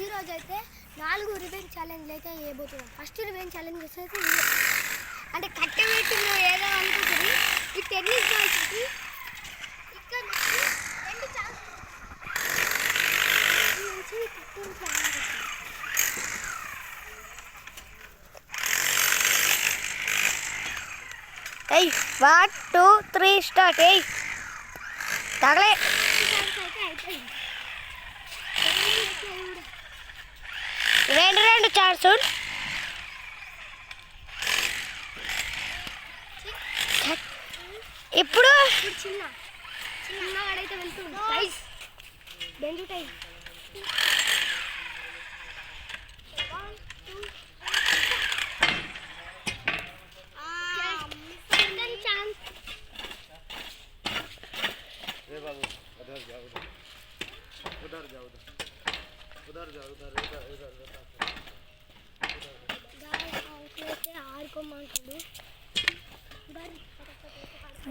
ఈరోజు అయితే 4 రివెంజ్ ఛాలెంజ్లు అయితే వేయబోతున్నాం. ఫస్ట్ రివెంజ్ ఛాలెంజ్ వచ్చేసి అంటే కట్టబెట్టి ఏదో అనుకుంటుంది. ఈ టెన్నిస్ బాల్స్కి ఇక్కడ నుంచి 2 ఛాన్స్ నుంచి కట్టించాలి. 1 2 3 స్టార్ట్. తగలే రెండు ఛాన్స్. ఇప్పుడు చిన్నవాడైతే వెళ్తుంది. Benz time.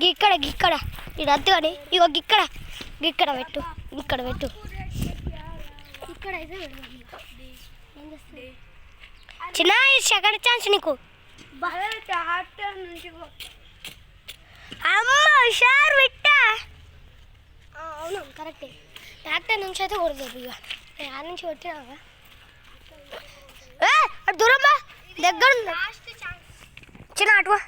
గిక్కడ గిక్కడ ఇది అద్దు కానీ ఇగో గిక్కడ గిక్కడ పెట్టు. ఇక్కడ పెట్టు. ఇక్కడ అయితే చిన్న సెకండ్ ఛాన్స్ నీకు. అమ్మ హుషారు పెట్టా. అవును కరెక్టే. ట్రాక్టర్ నుంచి అయితే కొడతారు. ఇక నేను ఆ నుంచి కొట్టినా దూరం దగ్గర చిన్న అటువా.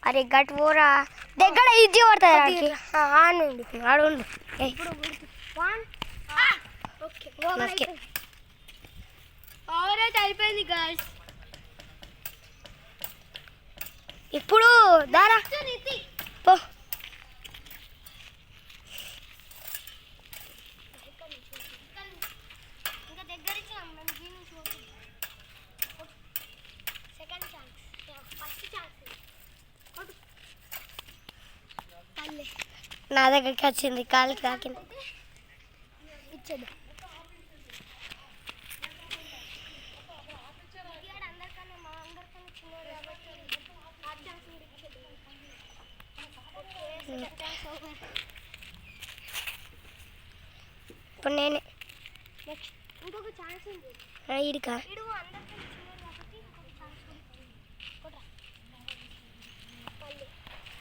అరే గట్ పోరా దగ్గర ఈజీ పడుతుంది. ఆడుండు ఆడుండు. ఓవర్ అయితే అయిపోయింది గాయ్స్. ఇప్పుడు దారా పో. నా దగ్గరికి వచ్చింది కాలికి తాకింది. ఇచ్చేది ఇప్పుడు నేనే ఇంకొక ఛాన్స్ ఉంది. ఇడికా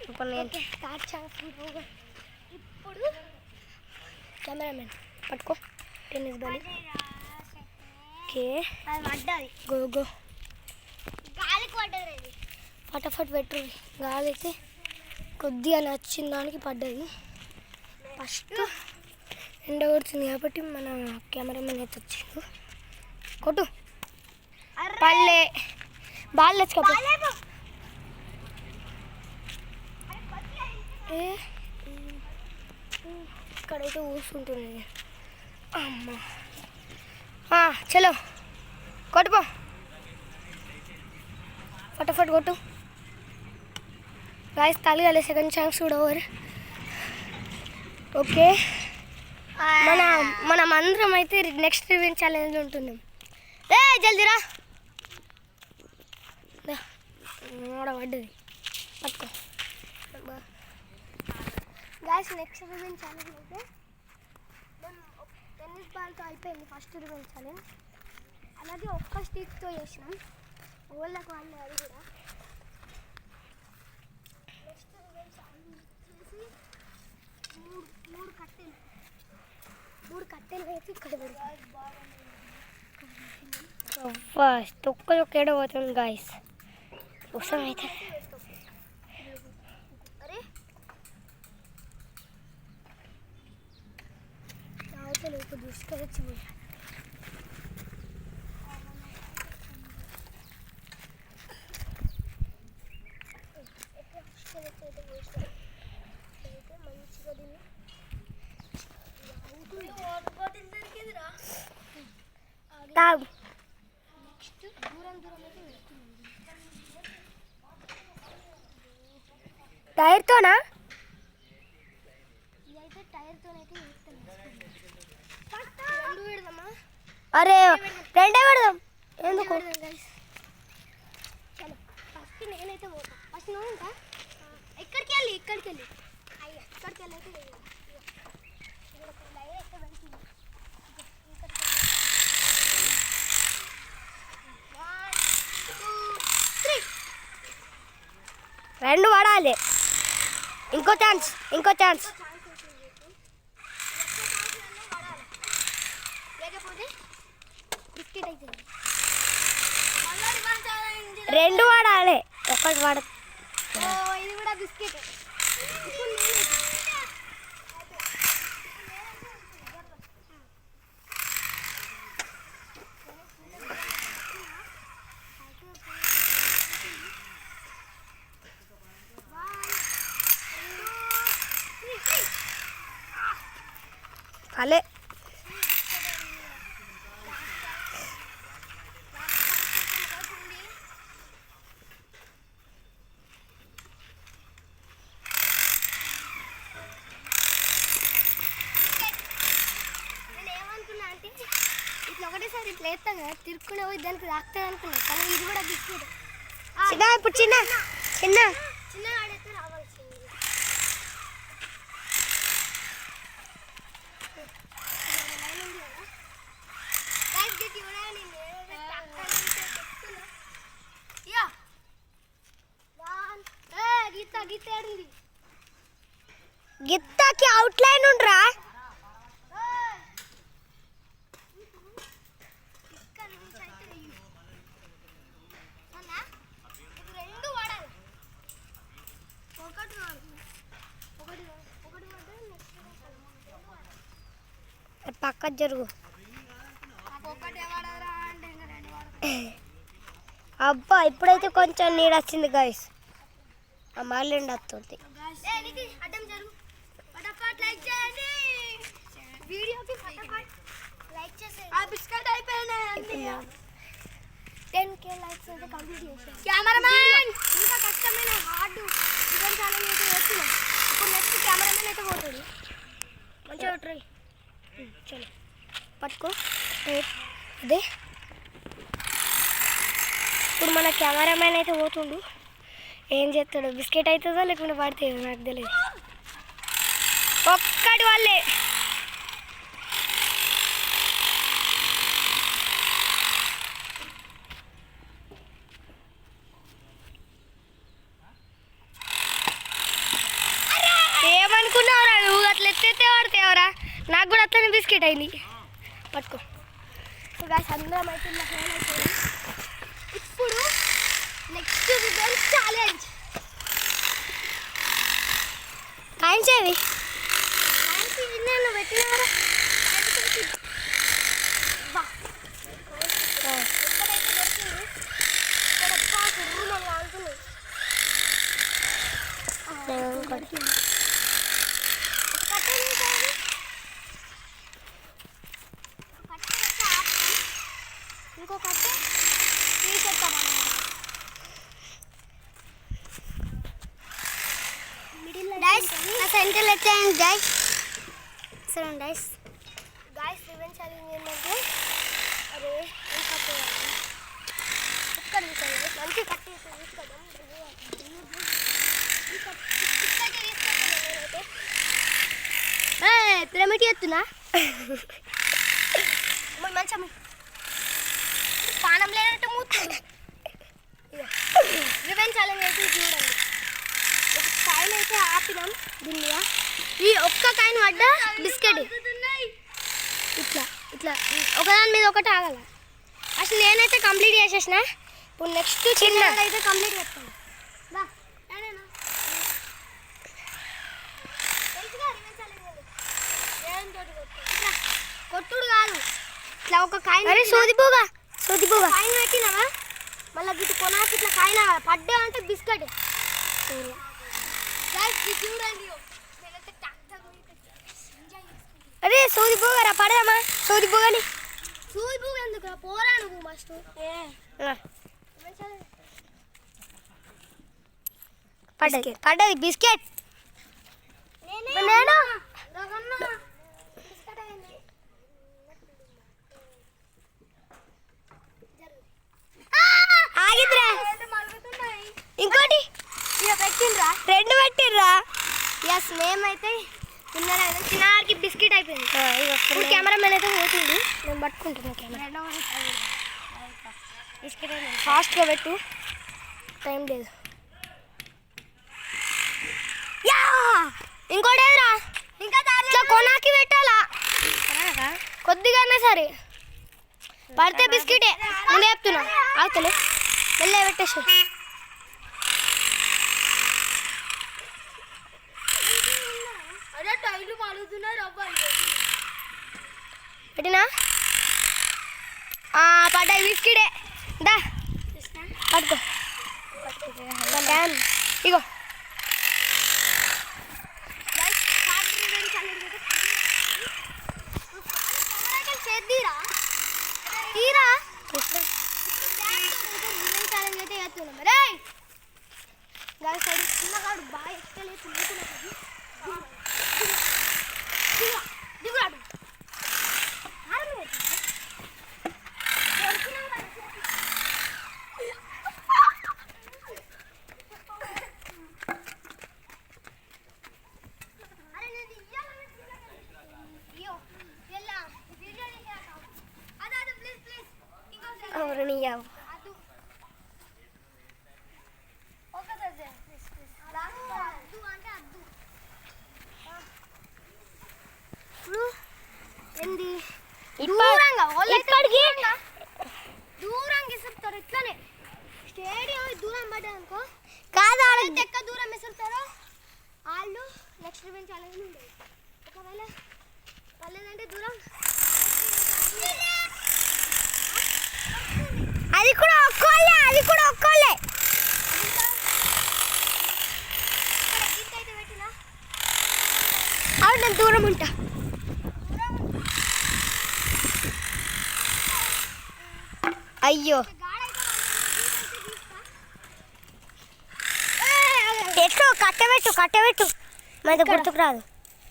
ఇప్పుడు నేను ఇప్పుడు కెమెరామెన్ పట్టుకో టెన్నిస్ బాల్. ఓకే పడ్డది. గో గో గాలికి పడ్డది. ఫటాఫట్ పెట్టు. గాలి అయితే కొద్దిగా నచ్చిన దానికి పడ్డది. ఫస్ట్ ఎండ కొడుతుంది కాబట్టి మన కెమెరామెన్ అయితే వచ్చిండు. కొట్టు పల్లె బాల్ తెచ్చుకో. ఇక్కడైతే కూర్చుంటుంది. అమ్మ చలో కొట్టుపో. ఫటాఫట్ కొట్టు. గాయస్ తాలిగాలి. సెకండ్ ఛాన్స్ కూడా ఓవర్. ఓకే మనం అందరం అయితే నెక్స్ట్ రివెంజ్ ఛాలెంజ్ ఉంటున్నాం. జల్దీరా పడ్డది పట్టుకో. గాయ్స్ నెక్స్ట్ రివెంజ్ ఛాలెంజ్ అయితే టెన్నిస్ బాల్తో అయిపోయింది ఫస్ట్ రివెంజ్ ఛాలెంజ్. అలాగే ఒక్క స్టిక్తో చేసినాం. ఓళ్ళకు వాళ్ళు అది కూడా. నెక్స్ట్ రివెంజ్ ఛాలెంజ్ వచ్చేసి మూడు కట్టెలు వేసి ఇక్కడ పెడతాం. తొక్క తొక్కేడ పోతుంది గాయస్. కోసం అయితే అవతల దూసుకొచ్చి మంచిగా దీన్ని తాగు. నెక్స్ట్ దూరం అయితే వెళ్తుంది. టైర్తోనా? ఇదైతే టైర్తోనైతే రెండు పెడదామా? అరే రెండే పెడదాం. ఎందుకు? చలో ఫస్ట్ నేనైతే పోతా. ఫస్ట్ నువ్వు ఉంటా. ఇక్కడికి వెళ్ళి ఇక్కడికి వెళ్ళి అయితే ఛాన్స్ ఇంకో ఛాన్స్. లేకపోతే బిస్కెట్ అవుతుంది. రెండు వాడాలి, ఒకటి వాడ. ఇది కూడా బిస్కెట్. అలే ఇట్లా ఒకటేసారి ఇట్లా వేస్తాం కదా, తిరుక్కునే పోయి దానికి తాకుతుంది అనుకున్నా, కానీ ఇది కూడా బిస్కెట్. చిన్న ఇప్పుడు చిన్న చిన్న చిన్న ఆడైతే రావాల్సింది. గీత గీత ఏడుంది? గిత్తకి అవుట్లైన్ ఉండరా? రెండు వాడాలి. ఒకటి పక్క జరుగు. ఒకటి వాడారా అంటే ఇంకా రెండు వాడాలి. అబ్బా ఇప్పుడైతే కొంచెం నీడ వచ్చింది గాయస్. ఆ మళ్ళీ వస్తుంది. అడ్డం జరుగు. ఫటాఫట్ లైక్ చేయండి. వీడియోకి ఫటాఫట్ లైక్ చేసేయండి. ఆ బిస్కెట్ అయిపోయినాయి. 10K లైక్స్ అయితే కంప్లీట్ చేసాం. కెమెరామ్యాన్ ఇంకా కష్టమైన హార్డ్ ఈవెంట్ ఛాలెంజ్ అయితే చేస్తున్నాం. ఇప్పుడు నెక్స్ట్ కెమెరామ్యాన్ అయితే పోతాడు. మంచిగా ట్రై. చలో పట్టుకో. అదే ఇప్పుడు మన కెమెరామ్యాన్ అయితే పోతుండు. ఏం చేస్తాడు? బిస్కెట్ అవుతుందో లేకుంటే పడితే నాకు తెలియదు. ఒక్కటి వాళ్ళే. ఏమనుకున్నావురా నువ్వు? అట్లా ఎత్తేస్తే పడతావురా. నాకు కూడా అట్లనే బిస్కెట్ అయింది. పట్టుకో. అందరం అయితే ఇప్పుడు నెక్స్ట్ ఈవెంట్ ఛాలెంజ్. కాయిన్స్ ఏవి? నేను పెట్టినారా? ఎక్కడైతే దొరికింది ఇక్కడ రూమ్ అంటున్నాయి. ఇంకో కట్టే తీసేస్తామన్నమాట. గైస్ నా సెంటర్ వచ్చాయండి గైస్. సరే గైస్ ఈవెంట్ ఛాలెంజ్ ఏంటంటే అరే ఇంకా ఇక్కడ మంచి కట్టి తీసుకుందాం. పిరమిడ్ ఎత్తునా మంచి పానం లేనట్టు మూతుంది. ఈవెంట్ ఛాలెంజ్ అయితే చూడండి. ఒక కాయిన్ అయితే ఆపినాం దీన్ని. ఈ ఒక్క కాయిన్ పడ్డ బిస్కెట్ ఇట్లా ఇట్లా ఒకదాని మీద ఒకటి ఆగాల. అసలు నేనైతే కంప్లీట్ చేసేసిన. ఇప్పుడు నెక్స్ట్ చిన్న అయితే కంప్లీట్ చేస్తాను. కొట్టుడు కాదు, ఇట్లా ఒక కాయిన్. అరే సోదిపోగా సోదిపోగా కాయిన్ పెట్టినావా మళ్ళీ గిట్టు కొనాకి ఇట్లా కాయిన్ పడ్డా అంటే బిస్కెట్. అరే సోదిపోగారా పడదామా? సోదిపోగాని సూదిపోగా ఎందుకు పోరా నువ్వు మస్తు. పడ్డది పడ్డది బిస్కెట్. నేను ఆగిద్రా. ఇంకోటి పెట్టిండ్రా రెండు పెట్టిర్రా. ఎస్ మేమైతే తిన్నారైతే చిన్నకి బిస్కెట్ అయిపోయింది. ఇప్పుడు కెమెరామెన్ అయితే పోతుంది. నేను పట్టుకుంటున్నాను కెమెరా. బిస్కెట్ ఫాస్ట్గా పెట్టు, టైం లేదు. యా ఇంకోటి ఏదిరా ఇంకా ఇట్లా కొనాకి పెట్టాలా కొద్దిగానే సరే పడితే బిస్కెటే ముందే చెప్తున్నా ఆగుతలే వెళ్ళే పెట్టేసి అదే టైలు మాలుతున్నారు అబ్బాయి పెట్టినా పడ్డాయి బిస్కెటే దా పట్టుకో ఇగో చేద్దిరా తీరా ఛాలెంజ్ అయితే చేస్తున్నాం రే గాలి సైడ్ చిన్నగాడు బాగా ఎక్కలేదు దిగురాడు అవునయ్యావు ఏంది ఇప్పటికి దూరంగా ఇసురుతారు ఇట్లానే స్టేడియం దూరం పడ్డానుకో కాదా ఎక్క దూరం ఇసురుతారో వాళ్ళు నెక్స్ట్ బెంచ్ ఛాలెంజ్ ఉండేది ఒకవేళ పర్లేదంటే దూరం అది కూడా ఒక్కోళ్ళే ఇంతైతే పెట్టినా అవును నేను దూరం ఉంటా అయ్యో ఎట్లా కట్టబెట్టు మరి గుర్తుకు రాదు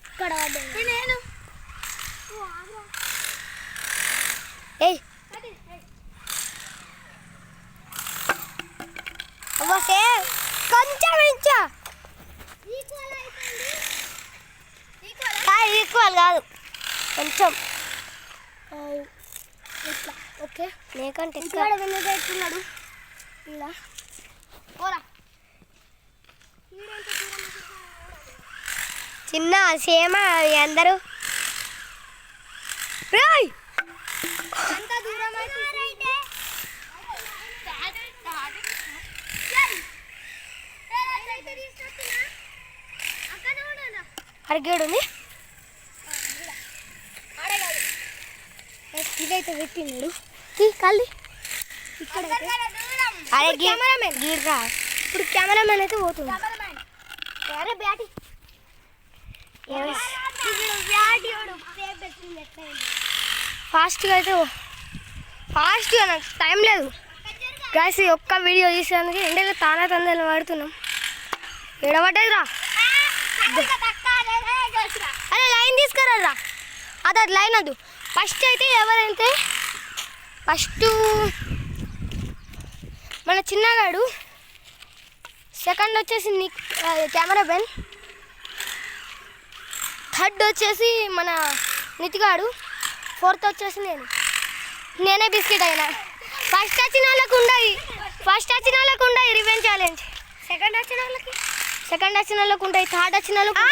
ఇక్కడ నేను ఏయ్ అవ్వసే కొంచెం ఇంచా ఈక్వల్ కాదు కొంచెం ఇట్లా ఓకే నీకంటే ఇక్కడ వెనుకెట్టున్నాడు ఇలా పోరా చిన్న సేమ అందరూ ఎంత దూరం అయితే అరగేడు ఉంది ఇదైతే పెట్టినాడు కళ్ళి ఇక్కడ అరే కెమెరామెన్ గీడ్రా ఇప్పుడు కెమెరామెన్ అయితే పోతుంది అరే బ్యాటి ఫాస్ట్గా అయితే ఫాస్ట్గా నాకు టైం లేదు గాయస్ ఒక్క వీడియో తీసేందుకు ఎండలో తానా తందలు వాడుతున్నాం ఎడబడ్డదిరా అరే లైన్ తీసుకురా అది లైన్ వద్దు ఫస్ట్ అయితే ఎవరైతే ఫస్ట్ మన చిన్నగాడు సెకండ్ వచ్చేసి కెమెరా మెన్ థర్డ్ వచ్చేసి మన నితిగాడు ఫోర్త్ వచ్చేసి నేనే బిస్కెట్ అయినా ఫస్ట్ వచ్చిన వాళ్ళకు ఉండయి రివెంజ్ ఛాలెంజ్ సెకండ్ వచ్చిన వాళ్ళకు ఉంటాయి థర్డ్ వచ్చిన వాళ్ళకి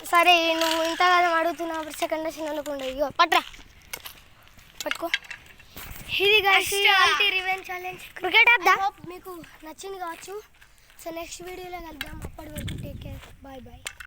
సరే నువ్వు ఇంతకాలం అడుగుతున్నావు సెకండ్ వచ్చిన వాళ్ళకు ఉండవు ఇగో పట్టుకో ఇది రివెంజ్ ఛాలెంజ్ క్రికెట్ ఆడదా మీకు నచ్చింది కావచ్చు సో నెక్స్ట్ వీడియోలో కలుద్దాం అప్పటి వరకు టేక్ కేర్ బాయ్